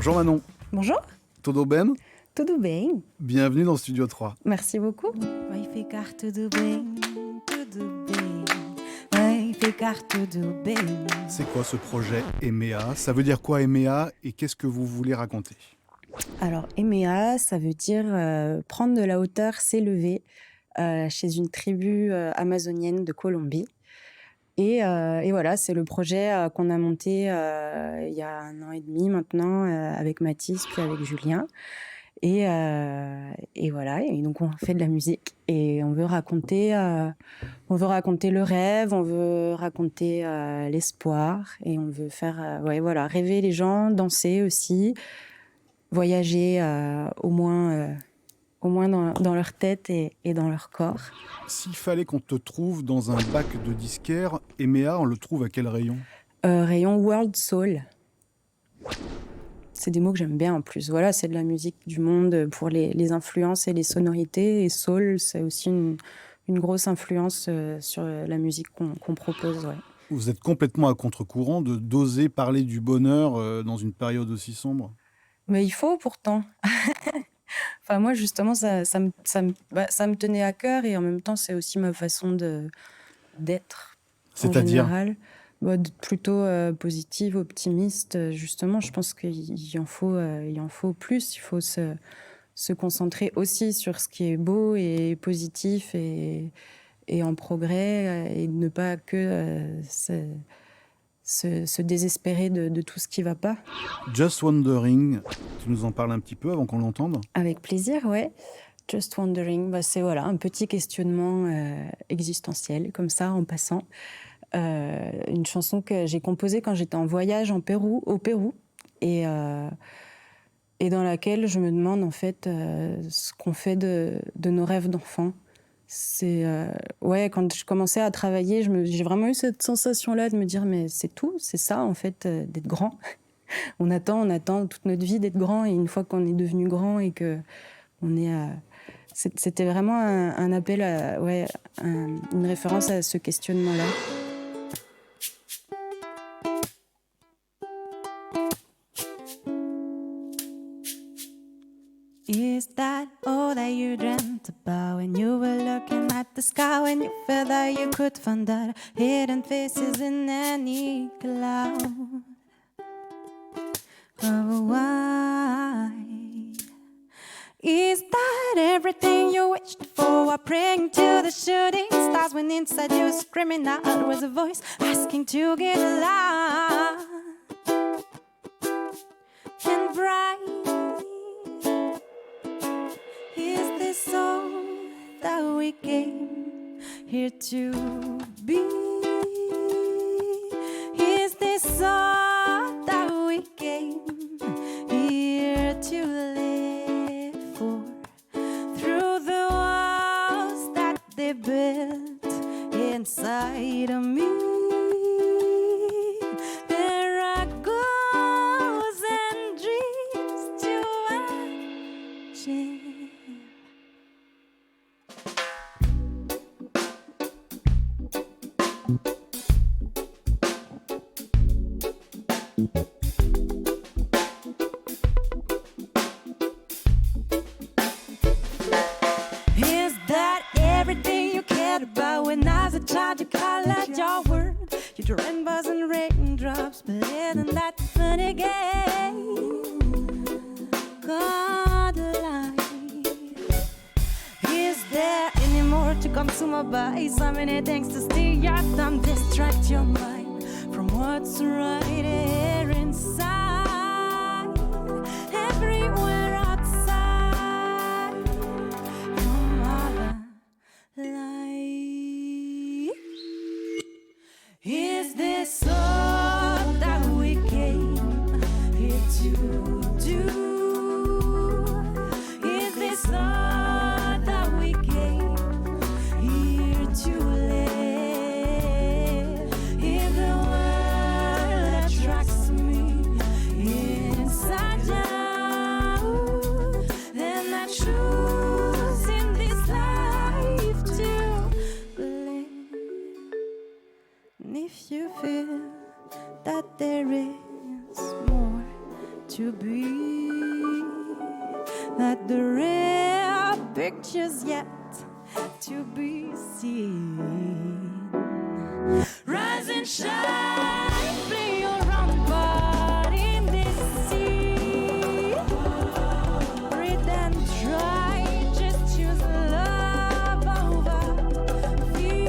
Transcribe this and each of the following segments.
Bonjour Manon. Bonjour, Tudo bem? tudo bem? Bienvenue dans Studio 3. Merci beaucoup. Vai ficar tudo bem, tudo bem. Vai ficar tudo bem. C'est quoi ce projet EMEA? Ça veut dire quoi EMEA et qu'est-ce que vous voulez raconter? Alors, EMEA, ça veut dire prendre de la hauteur, s'élever chez une tribu amazonienne de Colombie. Et voilà, c'est le projet qu'on a monté il y a 1 an et demi maintenant avec Mathis puis avec Julien. Et voilà, et donc on fait de la musique et on veut raconter le rêve, on veut raconter l'espoir et on veut faire rêver les gens, danser aussi, voyager au moins dans leur tête et dans leur corps. S'il fallait qu'on te trouve dans un bac de disquaire, EMEA, on le trouve à quel rayon? Rayon World Soul. C'est des mots que j'aime bien en plus. Voilà, c'est de la musique du monde pour les influences et les sonorités. Et soul, c'est aussi une grosse influence sur la musique qu'on propose. Ouais. Vous êtes complètement à contre-courant d'oser parler du bonheur dans une période aussi sombre? Mais il faut pourtant. Enfin, moi, justement, ça me tenait à cœur et en même temps, c'est aussi ma façon d'être. C'est-à-dire? En général. Plutôt positive, optimiste. Justement, je pense qu'il en faut plus. Il faut se concentrer aussi sur ce qui est beau et positif et en progrès et ne pas que se désespérer de tout ce qui ne va pas. Just Wondering, tu nous en parles un petit peu avant qu'on l'entende? Avec plaisir, ouais. Just Wondering, c'est un petit questionnement existentiel, comme ça, en passant. Une chanson que j'ai composée quand j'étais en voyage au Pérou, et dans laquelle je me demande en fait ce qu'on fait de nos rêves d'enfant. C'est quand je commençais à travailler, j'ai vraiment eu cette sensation-là de me dire mais c'est tout, c'est ça en fait, d'être grand. on attend toute notre vie d'être grand, et une fois qu'on est devenu grand et que on est c'était vraiment un appel une référence à ce questionnement-là. Is that all that you dreamt about when you were looking at the sky, when you felt that you could find that hidden faces in any cloud? Oh, why? Is that everything you wished for while praying to the shooting stars, when inside you screaming out was a voice asking to get loud and bright? Is this all that we came here to be? Is this all that we came here to live for? Through the walls that they built inside of me, there are goals and dreams to achieve. Is that everything you cared about when as a child you colored your world? You dreamed rainbows and raindrops, but isn't that funny game called life? Is there any more to consume by? So many things to steer your thumb, distract your mind from what's right here inside. Everywhere outside from our life. Is this all that we came here to do? Is this all that we came here to live? If the world attracts me inside out, then I choose in this life to live. And if you feel that there is more to to be. Not the rare pictures yet to be seen. Rise and shine, play your own part in this sea. Breathe and try, just choose love over fear.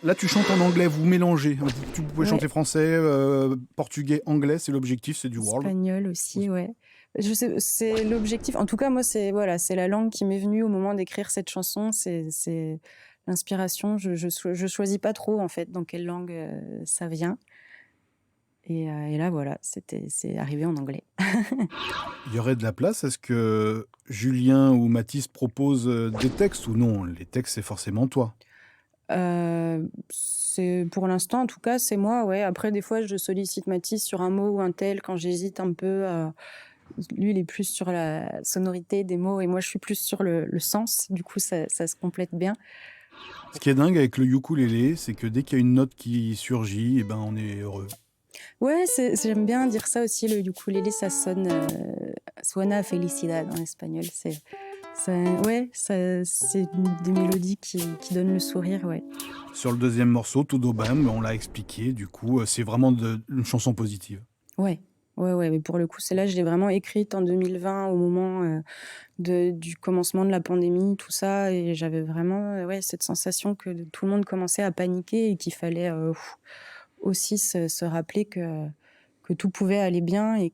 Là, tu chantes en anglais, vous mélangez. Tu pouvais Ouais. chanter français, portugais, anglais, c'est l'objectif, c'est du world. Espagnol aussi, ouais. Je sais, c'est l'objectif. En tout cas, moi, c'est voilà, c'est la langue qui m'est venue au moment d'écrire cette chanson. C'est l'inspiration. Je choisis pas trop en fait dans quelle langue ça vient. Et là, voilà, c'est arrivé en anglais. Il y aurait de la place. Est-ce que Julien ou Mathis proposent des textes ou non? Les textes, c'est forcément toi. C'est pour l'instant, en tout cas, c'est moi. Ouais. Après, des fois, je sollicite Mathis sur un mot ou un tel quand j'hésite un peu. Lui, il est plus sur la sonorité des mots et moi, je suis plus sur le sens. Du coup, ça se complète bien. Ce qui est dingue avec le ukulélé, c'est que dès qu'il y a une note qui surgit, eh ben, on est heureux. Ouais, j'aime bien dire ça aussi. Le ukulélé, ça sonne suena a felicidad en espagnol. C'est des mélodies qui donnent le sourire, ouais. Sur le deuxième morceau, Todo Bam, on l'a expliqué, du coup, c'est vraiment une chanson positive. Ouais, mais pour le coup, celle-là, je l'ai vraiment écrite en 2020, au moment du commencement de la pandémie, tout ça, et j'avais vraiment cette sensation que tout le monde commençait à paniquer et qu'il fallait aussi se rappeler que tout pouvait aller bien et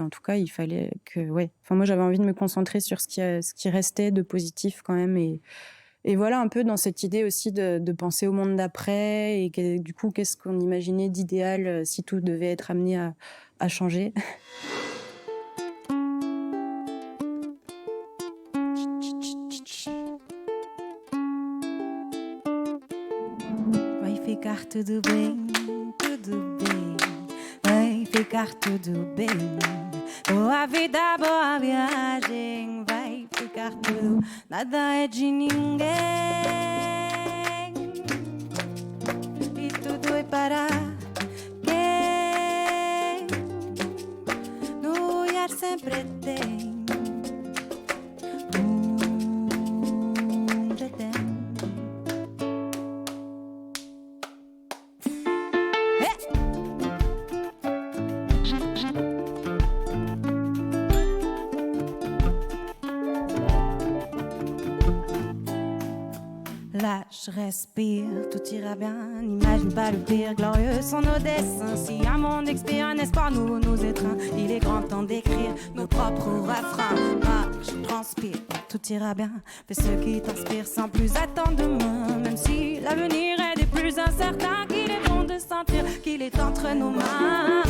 en tout cas, il fallait que... Enfin, moi, j'avais envie de me concentrer sur ce qui restait de positif quand même et voilà, un peu dans cette idée aussi de penser au monde d'après et du coup, qu'est-ce qu'on imaginait d'idéal si tout devait être amené à changer. Vai ficar tudo bem, vai ficar tudo bem. Boa vida, boa viagem, vai ficar tudo, nada é de ninguém. E tudo é para quem no olhar sempre tem je t'aime. Là, je respire, tout ira bien. N'imagine pas le pire, glorieux sont nos dessins. Si un monde expire, un espoir nous étreint. Il est grand temps d'écrire nos propres refrains. Marche, transpire, tout ira bien. Fais ce qui t'inspire sans plus attendre demain. Même si l'avenir est des plus incertains, qu'il est bon de sentir qu'il est entre nos mains.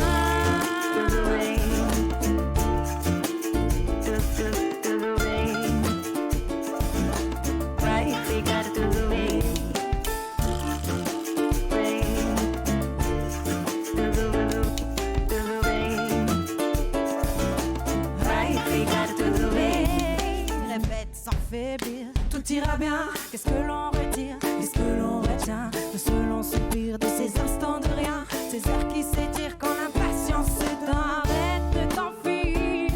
Tout ira bien, qu'est-ce que l'on retire, qu'est-ce que l'on retient de ce long soupir, de ces instants de rien, ces heures qui s'étirent quand l'impatience s'éteint. Arrête de t'enfuir,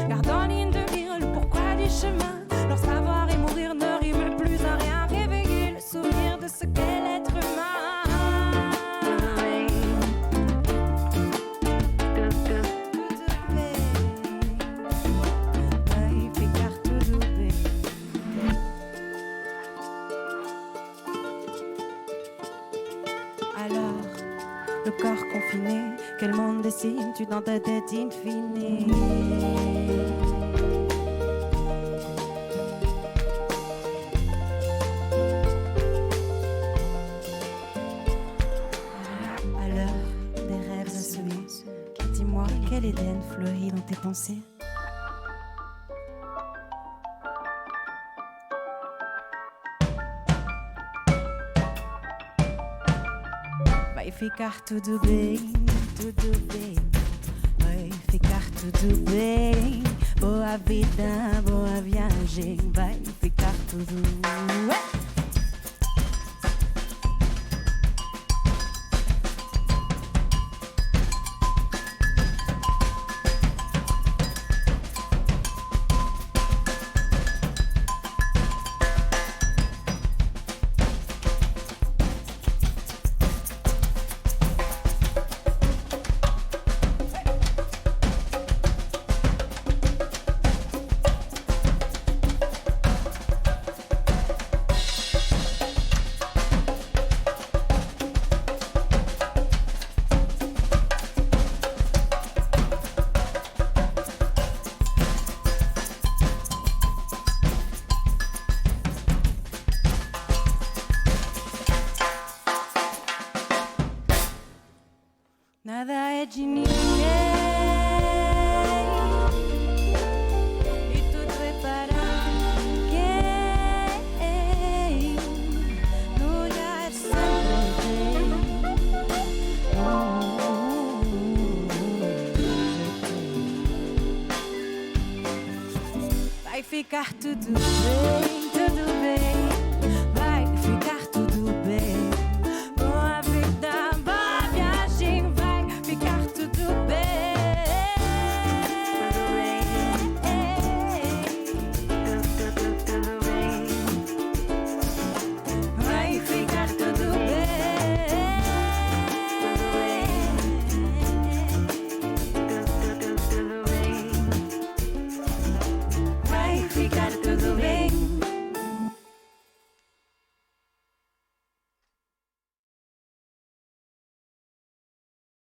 garde en ligne de mire le pourquoi du chemin. Leur savoir et mourir ne rime plus à rien. Réveiller le souvenir de ce qu'est l'être humain. Le corps confiné, quel monde dessines-tu dans ta tête infinie? Dis-moi, quel Éden fleurit dans tes pensées? Vai ficar tudo bem, tudo bem. Vai ficar tudo bem. Boa vida, boa viagem. Vai ficar tudo bem. Nada é de ninguém e tudo é para quem no olhar sempre tem. Vai ficar tudo bem, tudo bem.